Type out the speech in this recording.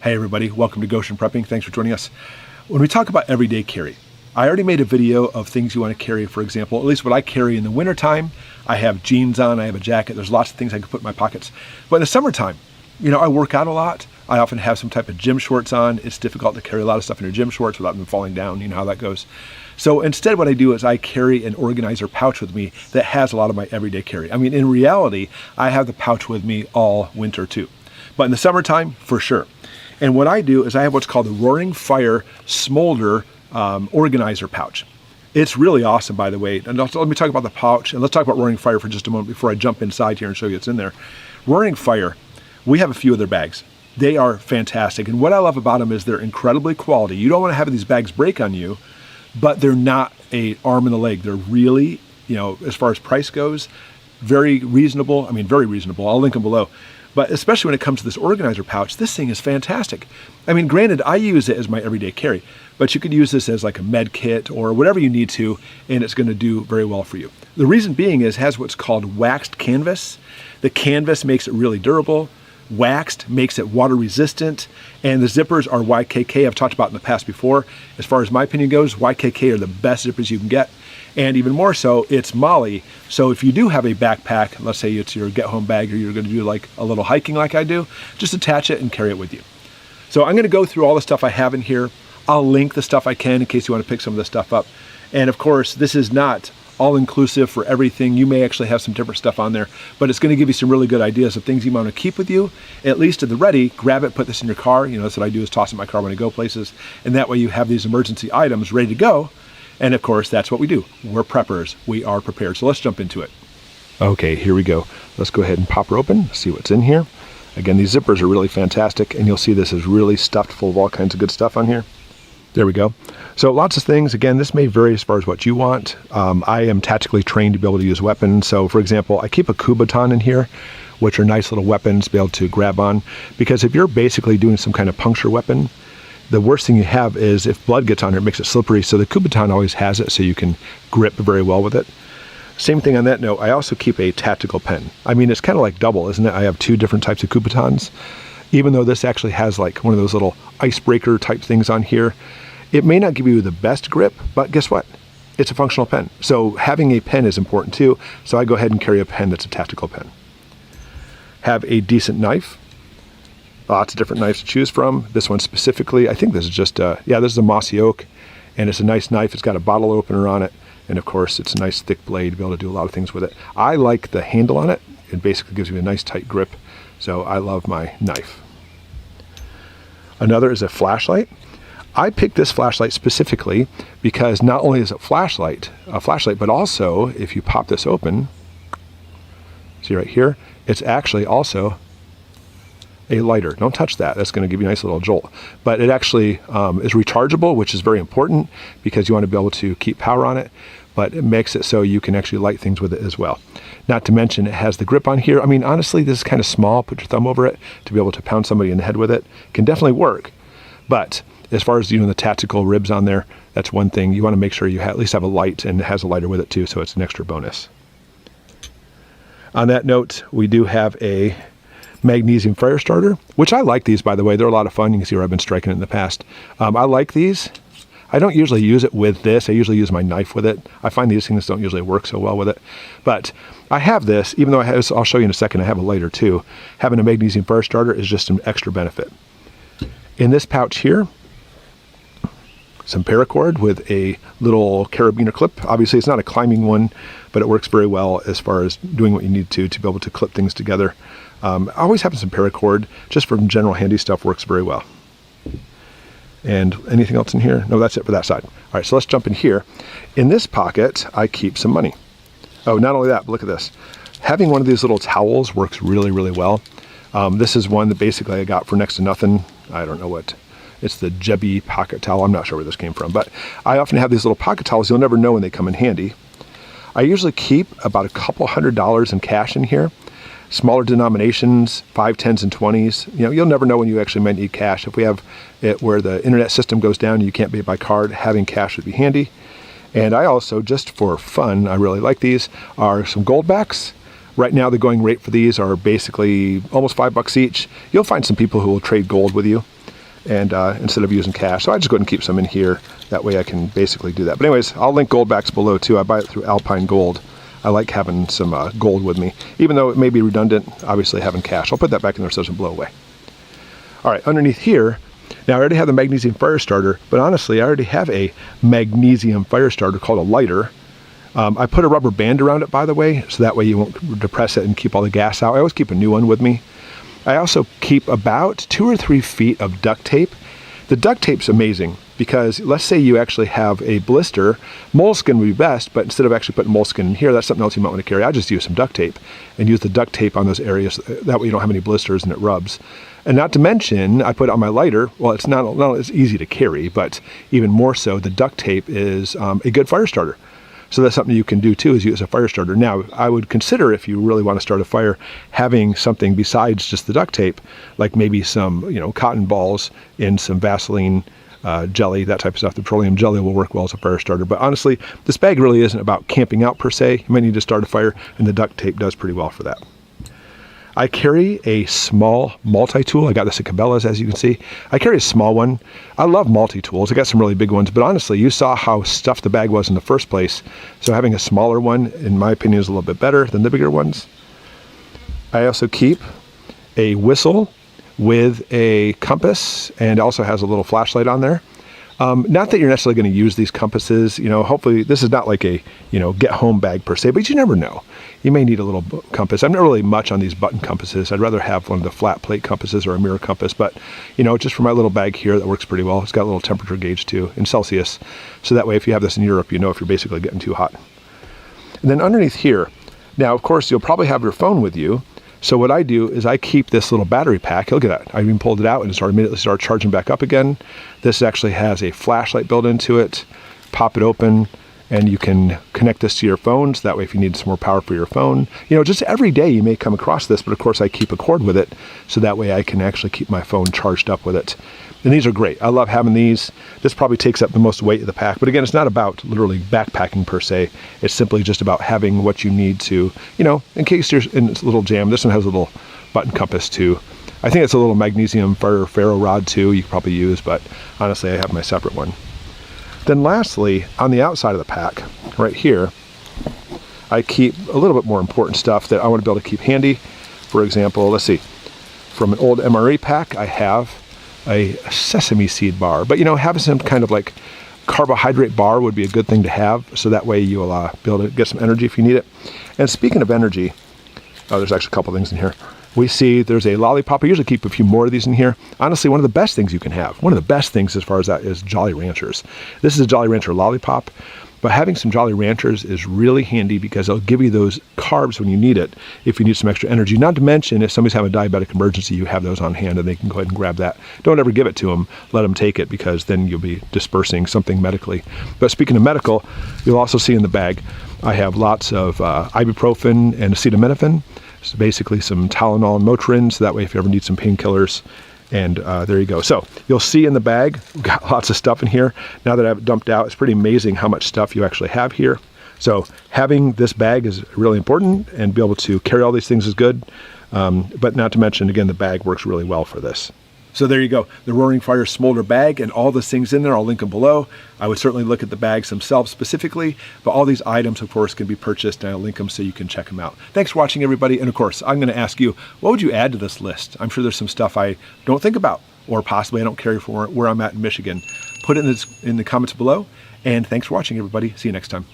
Hey everybody, welcome to Goshen Prepping. Thanks for joining us. When we talk about everyday carry, I already made a video of things you want to carry, for example, at least what I carry in the wintertime. I have jeans on, I have a jacket, there's lots of things I can put in my pockets. But in the summertime, I work out a lot. I often have some type of gym shorts on. It's difficult to carry a lot of stuff in your gym shorts without them falling down, you know how that goes. So instead what I do is I carry an organizer pouch with me that has a lot of my everyday carry. I mean, in reality, I have the pouch with me all winter too. But in the summertime, for sure. And what I do is I have what's called the Roaring Fire Smolder organizer pouch. It's really awesome, by the way. And let me talk about the pouch, and let's talk about Roaring Fire for just a moment before I jump inside here and show you what's in there. Roaring Fire, we have a few of their bags. They are fantastic. And what I love about them is they're incredibly quality. You don't want to have these bags break on you, but they're not an arm and a leg. They're really, as far as price goes, very reasonable. I mean, very reasonable. I'll link them below. But especially when it comes to this organizer pouch, this thing is fantastic. I mean, granted, I use it as my everyday carry, but you could use this as like a med kit or whatever you need to, and it's going to do very well for you. The reason being is it has what's called waxed canvas. The canvas makes it really durable. Waxed makes it water resistant, and the zippers are YKK. I've talked about in the past before. As far as my opinion goes, YKK are the best zippers you can get. And even more so, it's Molly. So if you do have a backpack, let's say it's your get-home bag or you're going to do like a little hiking like I do, just attach it and carry it with you. So I'm going to go through all the stuff I have in here. I'll link the stuff I can in case you want to pick some of this stuff up. And of course, this is not all-inclusive for everything. You may actually have some different stuff on there, but it's going to give you some really good ideas of things you want to keep with you, at least at the ready. Grab it, put this in your car. That's what I do, is toss it in my car when I go places. And that way you have these emergency items ready to go. And of course, that's what we do. We're preppers. We are prepared. So let's jump into it. Okay, here we go. Let's go ahead and pop her open, see what's in here. Again, these zippers are really fantastic, and you'll see this is really stuffed full of all kinds of good stuff on here. There we go. So lots of things. Again, this may vary as far as what you want. I am tactically trained to be able to use weapons. So for example, I keep a Kubaton in here, which are nice little weapons to be able to grab on. Because if you're basically doing some kind of puncture weapon, the worst thing you have is if blood gets on it, it makes it slippery. So the Kubaton always has it so you can grip very well with it. Same thing on that note, I also keep a tactical pen. I mean, it's kind of like double, isn't it? I have two different types of Kubatons. Even though this actually has like one of those little icebreaker type things on here, it may not give you the best grip, but guess what? It's a functional pen. So having a pen is important too. So I go ahead and carry a pen that's a tactical pen. Have a decent knife. Lots of different knives to choose from. This one specifically, I think this is just, this is a Mossy Oak, and it's a nice knife. It's got a bottle opener on it, and of course, it's a nice thick blade to be able to do a lot of things with it. I like the handle on it. It basically gives you a nice tight grip, so I love my knife. Another is a flashlight. I picked this flashlight specifically because not only is it a flashlight, but also if you pop this open, see right here, it's actually also a lighter. Don't touch that. That's going to give you a nice little jolt. But it actually is rechargeable, which is very important because you want to be able to keep power on it, but it makes it so you can actually light things with it as well. Not to mention it has the grip on here. I mean, honestly, this is kind of small. Put your thumb over it to be able to pound somebody in the head with it. Can definitely work. But as far as the tactical ribs on there, that's one thing. You want to make sure you at least have a light, and it has a lighter with it too, so it's an extra bonus. On that note, we do have a Magnesium fire starter, which I like these, by the way. They're a lot of fun. You can see where I've been striking it in the past. I like these. I don't usually use it with this. I usually use my knife with it. I find these things don't usually work so well with it. But I have this, even though I'll show you in a second, I have a lighter too. Having a Magnesium fire starter is just an extra benefit. In this pouch here, some Paracord with a little carabiner clip. Obviously, it's not a climbing one, but it works very well as far as doing what you need to be able to clip things together. Always having some Paracord, just for general handy stuff, works very well. And anything else in here? No, that's it for that side. All right, so let's jump in here. In this pocket, I keep some money. Oh, not only that, but look at this. Having one of these little towels works really, really well. This is one that basically I got for next to nothing. I don't know what. It's the Jebby pocket towel. I'm not sure where this came from, but I often have these little pocket towels. You'll never know when they come in handy. I usually keep about a couple $100s in cash in here. Smaller denominations, 5, 10s, and 20s. You'll never know when you actually might need cash. If we have it where the internet system goes down and you can't pay by card, having cash would be handy. And I also, just for fun, I really like these, are some GoldBacks. Right now, the going rate for these are basically almost $5 each. You'll find some people who will trade gold with you. and instead of using cash. So I just go ahead and keep some in here. That way I can basically do that. But anyways, I'll link GoldBacks below too. I buy it through Alpine Gold. I like having some gold with me, even though it may be redundant, obviously having cash. I'll put that back in there so it doesn't blow away. All right, underneath here, now I already have the magnesium fire starter, but honestly, I already have a magnesium fire starter called a lighter. I put a rubber band around it, by the way, so that way you won't depress it and keep all the gas out. I always keep a new one with me. I also keep about 2 or 3 feet of duct tape. The duct tape's amazing because let's say you actually have a blister. Moleskin would be best, but instead of actually putting moleskin in here, that's something else you might want to carry. I just use some duct tape and use the duct tape on those areas. That way you don't have any blisters and it rubs. And not to mention, I put it on my lighter. Well, it's not as easy to carry, but even more so, the duct tape is a good fire starter. So that's something you can do too, is use a fire starter. Now, I would consider, if you really want to start a fire, having something besides just the duct tape, like maybe some, cotton balls in some Vaseline jelly, that type of stuff. The petroleum jelly will work well as a fire starter. But honestly, this bag really isn't about camping out per se. You might need to start a fire, and the duct tape does pretty well for that. I carry a small multi-tool. I got this at Cabela's, as you can see. I carry a small one. I love multi-tools. I got some really big ones, but honestly, you saw how stuffed the bag was in the first place. So having a smaller one, in my opinion, is a little bit better than the bigger ones. I also keep a whistle with a compass, and also has a little flashlight on there. Not that you're necessarily going to use these compasses, hopefully this is not like a, get home bag per se, but you never know. You may need a little compass. I'm not really much on these button compasses. I'd rather have one of the flat plate compasses or a mirror compass, but just for my little bag here, that works pretty well. It's got a little temperature gauge too in Celsius. So that way, if you have this in Europe, you know if you're basically getting too hot. And then underneath here, now of course, you'll probably have your phone with you. So what I do is I keep this little battery pack. Look at that. I even pulled it out and it immediately started charging back up again. This actually has a flashlight built into it. Pop it open and you can connect this to your phones. That way if you need some more power for your phone, just every day you may come across this, but of course I keep a cord with it. So that way I can actually keep my phone charged up with it. And these are great. I love having these. This probably takes up the most weight of the pack. But again, it's not about literally backpacking per se. It's simply just about having what you need to, in case you're in this little jam. This one has a little button compass too. I think it's a little magnesium ferro rod too you could probably use, but honestly, I have my separate one. Then lastly, on the outside of the pack, right here, I keep a little bit more important stuff that I want to be able to keep handy. For example, let's see, from an old MRE pack, I have a sesame seed bar, but having some kind of like carbohydrate bar would be a good thing to have, so that way you'll be able to get some energy if you need it. And speaking of energy, there's actually a couple things in here. We see there's a lollipop. I usually keep a few more of these in here. Honestly, one of the best things you can have, one of the best things as far as that, is Jolly Ranchers. This is a Jolly Rancher lollipop, but having some Jolly Ranchers is really handy because it'll give you those carbs when you need it, if you need some extra energy. Not to mention, if somebody's having a diabetic emergency, you have those on hand and they can go ahead and grab that. Don't ever give it to them. Let them take it, because then you'll be dispersing something medically. But speaking of medical, you'll also see in the bag, I have lots of ibuprofen and acetaminophen. So basically some Tylenol and Motrin, so that way if you ever need some painkillers. And there you go. So you'll see in the bag, we've got lots of stuff in here. Now that I've dumped out, it's pretty amazing how much stuff you actually have here. So having this bag is really important, and be able to carry all these things is good. But not to mention, again, the bag works really well for this. So there you go, the Roaring Fire Smolder bag and all the things in there. I'll link them below. I would certainly look at the bags themselves specifically, but all these items, of course, can be purchased, and I'll link them so you can check them out. Thanks for watching, everybody. And of course, I'm going to ask you, what would you add to this list? I'm sure there's some stuff I don't think about, or possibly I don't carry for where I'm at in Michigan. Put it in the comments below. And thanks for watching, everybody. See you next time.